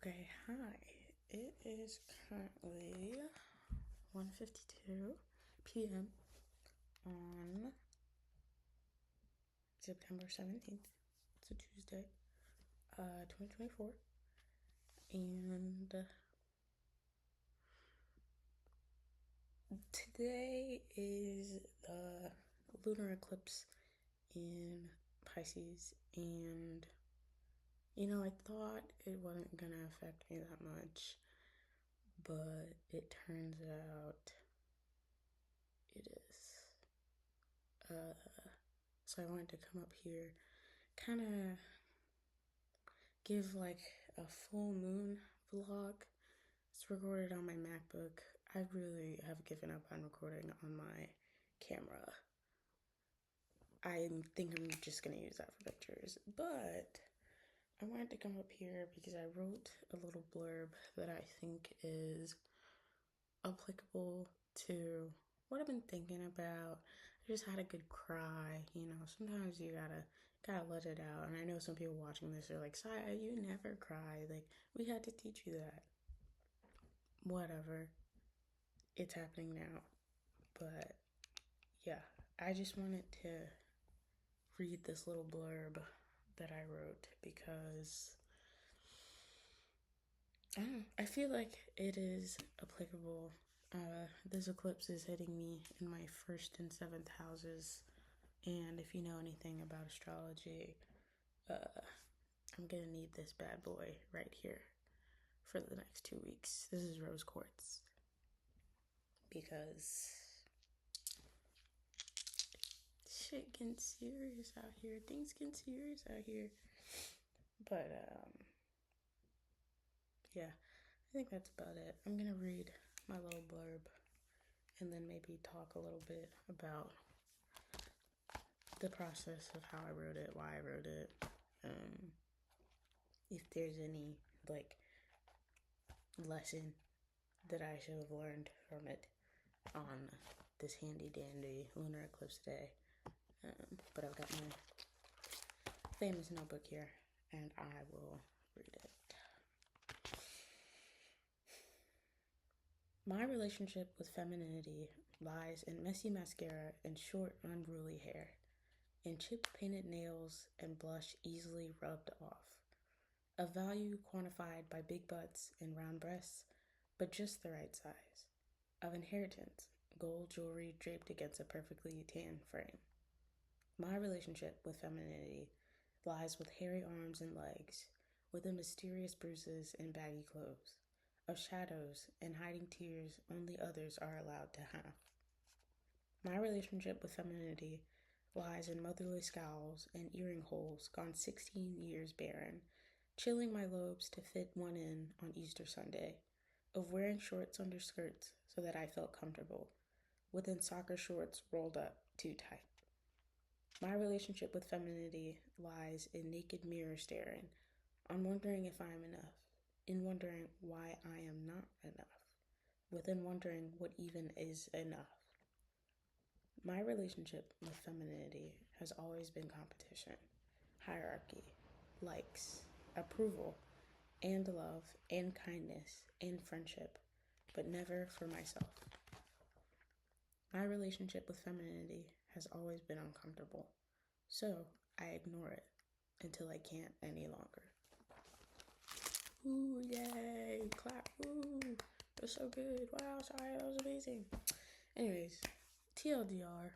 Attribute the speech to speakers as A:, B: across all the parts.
A: Okay, hi. It is currently 1:52 p.m. on September 17th. It's a Tuesday, 2024. And today is the lunar eclipse in Pisces. And, I thought it wasn't going to affect me that much, but it turns out it is. So I wanted to come up here, kind of give like a full moon vlog. It's recorded on my MacBook. I really have given up on recording on my camera. I think I'm just gonna use that for pictures, but I wanted to come up here because I wrote a little blurb that I think is applicable to what I've been thinking about. I just had a good cry. Sometimes you gotta let it out. And I know some people watching this are like, Saya, you never cry. Like, we had to teach you that. Whatever. It's happening now. But yeah, I just wanted to read this little blurb that I wrote because I feel like it is applicable. This eclipse is hitting me in my first and seventh houses, and if you know anything about astrology, I'm gonna need this bad boy right here for the next 2 weeks. This is rose quartz because shit getting serious out here. Things getting serious out here. But yeah, I think that's about it. I'm gonna read my little blurb and then maybe talk a little bit about the process of how I wrote it, why I wrote it, if there's any like lesson that I should have learned from it on this handy dandy lunar eclipse day. But I've got my famous notebook here and I will read it. My relationship with femininity lies in messy mascara and short, unruly hair, in chip-painted nails and blush easily rubbed off. A value quantified by big butts and round breasts, but just the right size. Of inheritance, gold jewelry draped against a perfectly tan frame. My relationship with femininity lies with hairy arms and legs, with the mysterious bruises and baggy clothes, of shadows and hiding tears only others are allowed to have. My relationship with femininity lies in motherly scowls and earring holes gone 16 years barren, chilling my lobes to fit one in on Easter Sunday, of wearing shorts under skirts so that I felt comfortable, within soccer shorts rolled up too tight. My relationship with femininity lies in naked mirror staring, on wondering if I am enough, in wondering why I am not enough, within wondering what even is enough. My relationship with femininity has always been competition, hierarchy, likes, approval, and love, and kindness, and friendship, but never for myself. My relationship with femininity has always been uncomfortable, so I ignore it until I can't any longer. Ooh, yay, clap, ooh, that's so good, wow, sorry, that was amazing. Anyways, TLDR,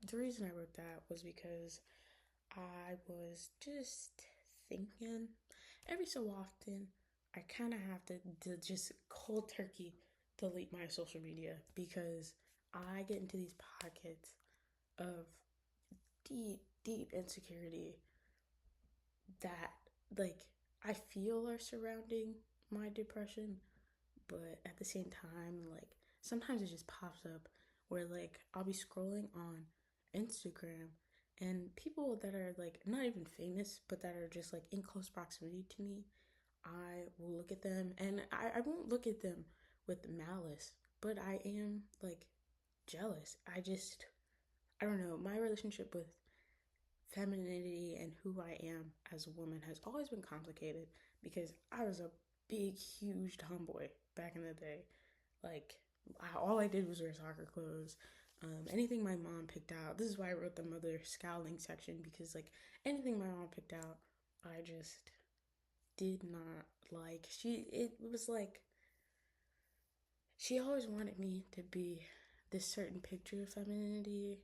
A: the reason I wrote that was because I was just thinking every so often I kind of have to just cold turkey delete my social media because I get into these pockets of deep insecurity that like I feel are surrounding my depression, but at the same time, like sometimes it just pops up where like I'll be scrolling on Instagram and people that are like not even famous but that are just like in close proximity to me, I will look at them and I won't look at them with malice, but I am like jealous. I don't know, my relationship with femininity and who I am as a woman has always been complicated because I was a big, huge tomboy back in the day. Like, all I did was wear soccer clothes. Anything my mom picked out. This is why I wrote the mother scowling section, because like anything my mom picked out, I just did not like. It was like she always wanted me to be this certain picture of femininity,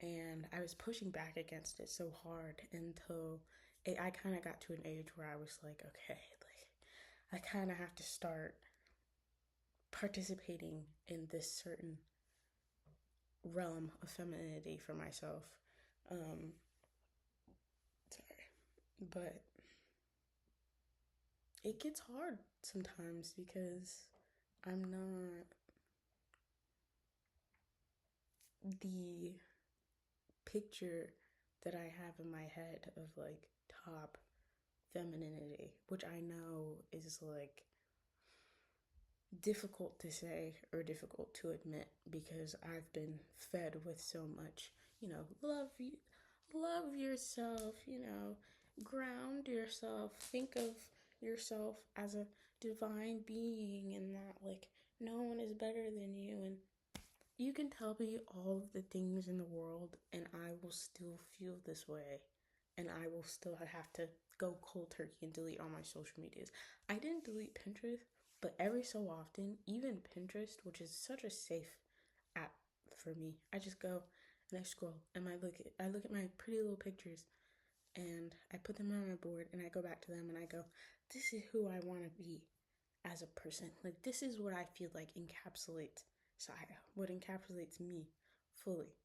A: and I was pushing back against it so hard until I kind of got to an age where I was like, okay, like I kind of have to start participating in this certain realm of femininity for myself. Um, Sorry, but it gets hard sometimes because I'm not the picture that I have in my head of like top femininity, which I know is like difficult to say or difficult to admit because I've been fed with so much, love yourself, ground yourself, think of yourself as a divine being and that like no one is better than you, and you can tell me all of the things in the world and I will still feel this way, and I will still have to go cold turkey and delete all my social medias. I didn't delete Pinterest, but every so often, even Pinterest, which is such a safe app for me, I just go and I scroll and I look at my pretty little pictures and I put them on my board and I go back to them and I go, this is who I want to be as a person. Like, this is what I feel like encapsulates Saya, what encapsulates me fully.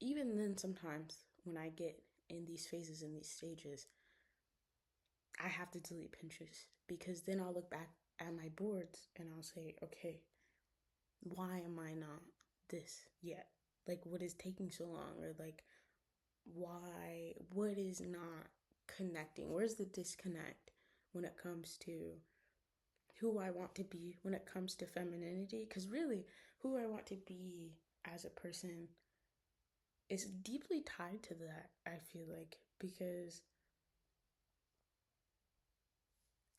A: Even then, sometimes when I get in these phases, in these stages, I have to delete Pinterest because then I'll look back at my boards and I'll say, okay, why am I not this yet? Like, what is taking so long? Or, like, what is not connecting? Where's the disconnect when it comes to who I want to be when it comes to femininity? Because really, who I want to be as a person is deeply tied to that, I feel like, because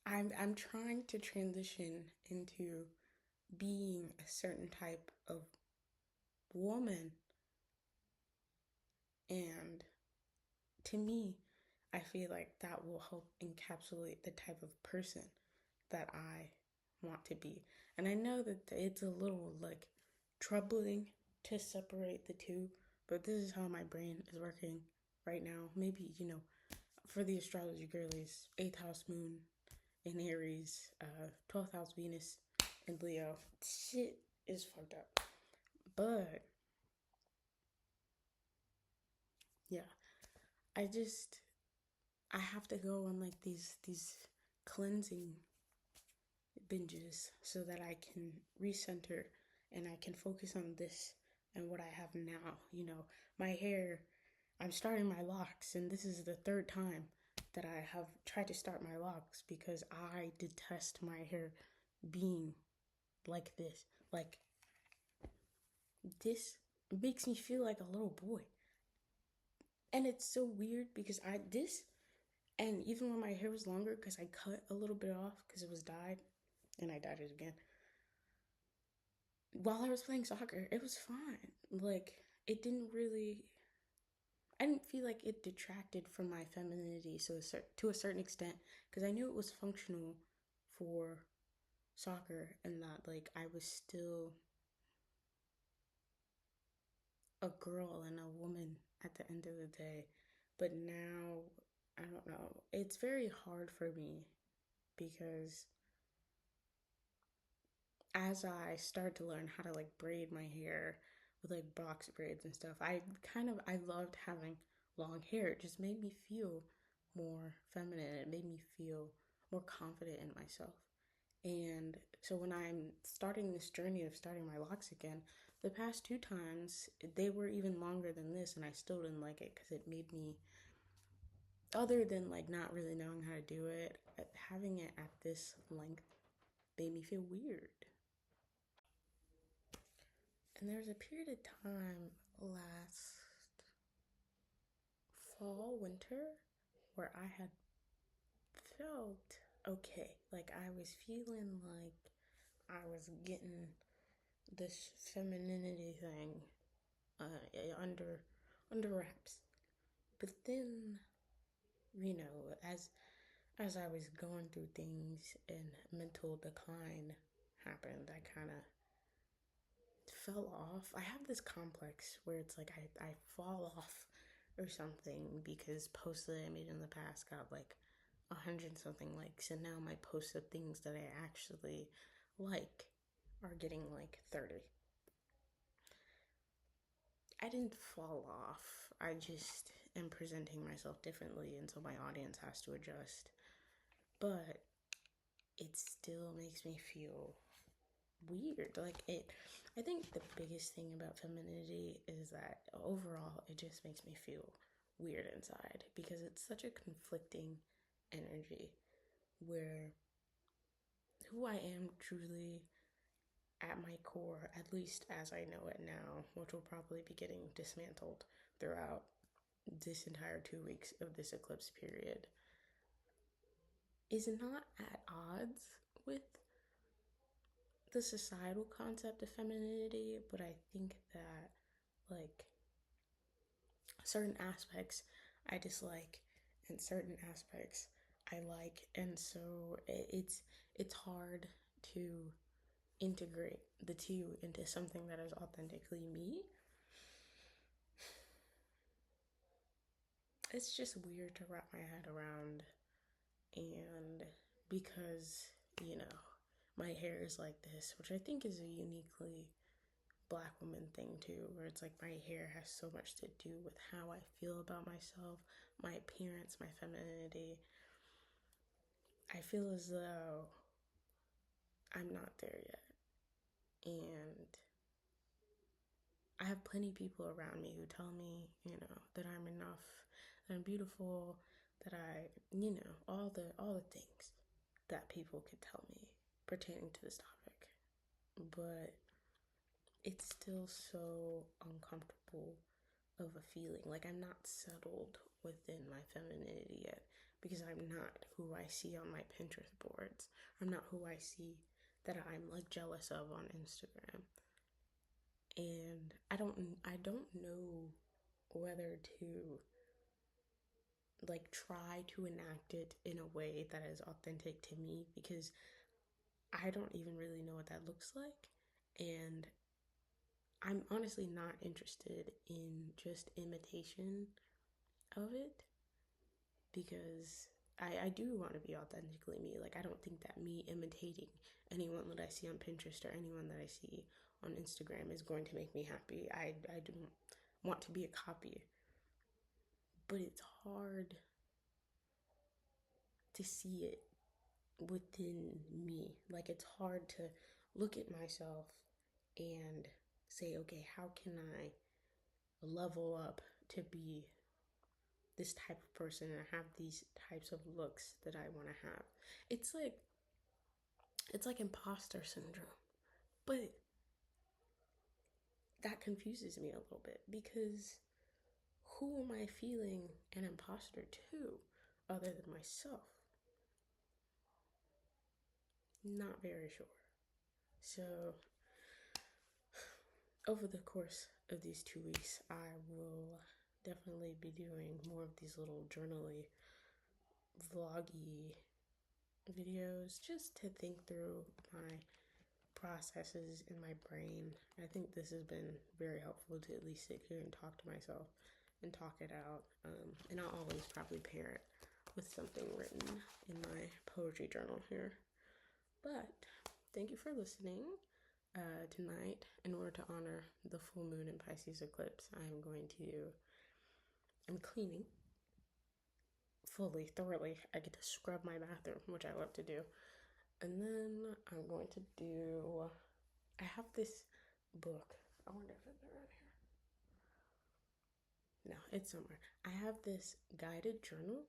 A: I'm trying to transition into being a certain type of woman, and to me, I feel like that will help encapsulate the type of person that I want to be. And I know that it's a little like troubling to separate the two, but this is how my brain is working right now. Maybe, for the astrology girlies, 8th house moon in Aries, 12th house Venus in Leo. Shit is fucked up. But yeah, I just I have to go on like these cleansing binges so that I can recenter and I can focus on this and what I have now. My hair, I'm starting my locks, and this is the third time that I have tried to start my locks because I detest my hair being like this. Like, this makes me feel like a little boy. And it's so weird because and even when my hair was longer, because I cut a little bit off because it was dyed, and I dyed it again. While I was playing soccer, it was fine. Like, it didn't really, I didn't feel like it detracted from my femininity to a certain extent, because I knew it was functional for soccer and that, like, I was still a girl and a woman at the end of the day. But now, I don't know. It's very hard for me because as I start to learn how to like braid my hair with like box braids and stuff, I loved having long hair. It just made me feel more feminine. It made me feel more confident in myself. And so when I'm starting this journey of starting my locks again, the past two times they were even longer than this, and I still didn't like it because it made me, other than like not really knowing how to do it, having it at this length made me feel weird. And there was a period of time last fall, winter, where I had felt okay. Like, I was feeling like I was getting this femininity thing under wraps. But then, as I was going through things and mental decline happened, I kind of fell off. I have this complex where it's like I fall off or something because posts that I made in the past got like 100 something likes, and now my posts of things that I actually like are getting like 30. I didn't fall off. I just am presenting myself differently, and so my audience has to adjust. But it still makes me feel weird. I think the biggest thing about femininity is that overall it just makes me feel weird inside because it's such a conflicting energy where who I am truly at my core, at least as I know it now, which will probably be getting dismantled throughout this entire 2 weeks of this eclipse period, is not at odds with the societal concept of femininity, but I think that like certain aspects I dislike and certain aspects I like, and so it's hard to integrate the two into something that is authentically me. It's just weird to wrap my head around, and because my hair is like this, which I think is a uniquely Black woman thing too, where it's like my hair has so much to do with how I feel about myself, my appearance, my femininity. I feel as though I'm not there yet. And I have plenty of people around me who tell me, that I'm enough, that I'm beautiful, that all the things that people could tell me pertaining to this topic. But it's still so uncomfortable of a feeling. Like, I'm not settled within my femininity yet because I'm not who I see on my Pinterest boards. I'm not who I see that I'm like jealous of on Instagram. And I don't know whether to like try to enact it in a way that is authentic to me because I don't even really know what that looks like. And I'm honestly not interested in just imitation of it because I do want to be authentically me. Like, I don't think that me imitating anyone that I see on Pinterest or anyone that I see on Instagram is going to make me happy. I don't want to be a copy. But it's hard to see it within me. Like, it's hard to look at myself and say, okay, how can I level up to be this type of person and have these types of looks that I want to have? It's like imposter syndrome. But that confuses me a little bit because who am I feeling an imposter to other than myself? Not very sure. So, over the course of these 2 weeks, I will definitely be doing more of these little journaly, vloggy videos just to think through my processes in my brain. I think this has been very helpful to at least sit here and talk to myself and talk it out. And I'll always probably pair it with something written in my poetry journal here. But thank you for listening. Tonight, in order to honor the full moon in Pisces eclipse, I'm cleaning fully, thoroughly. I get to scrub my bathroom, which I love to do. And then I'm going to I have this book. I wonder if it's around here. No, it's somewhere. I have this guided journal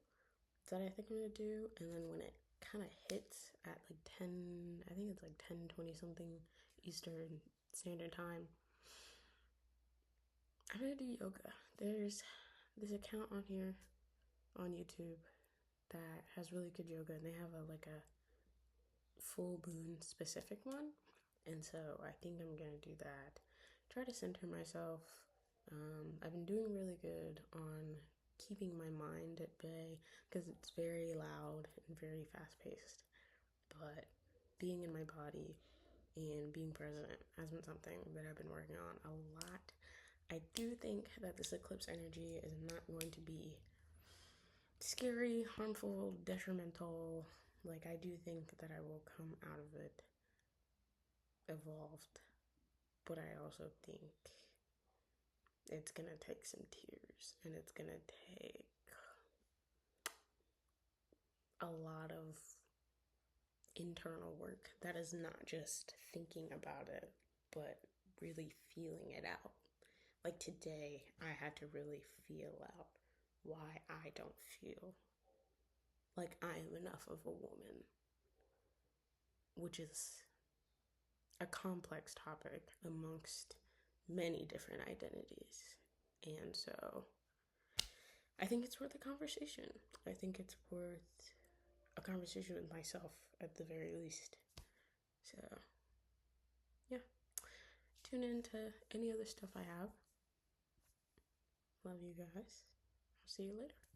A: that I think I'm going to do. And then when it kind of hits at like 10, I think it's like 10:20 something Eastern Standard Time, I'm going to do yoga. There's this account on here on YouTube that has really good yoga, and they have a full moon specific one. And so I think I'm gonna do that. Try to center myself. I've been doing really good on keeping my mind at bay because it's very loud and very fast paced. But being in my body and being present has been something that I've been working on a lot. I do think that this eclipse energy is not going to be scary, harmful, detrimental. Like, I do think that I will come out of it evolved, but I also think it's gonna take some tears and it's gonna take a lot of internal work that is not just thinking about it, but really feeling it out. Like today, I had to really feel out why I don't feel like I am enough of a woman, which is a complex topic amongst many different identities. And so I think it's worth a conversation. I think it's worth a conversation with myself at the very least. So, yeah. Tune in to any other stuff I have. Love you guys. I'll see you later.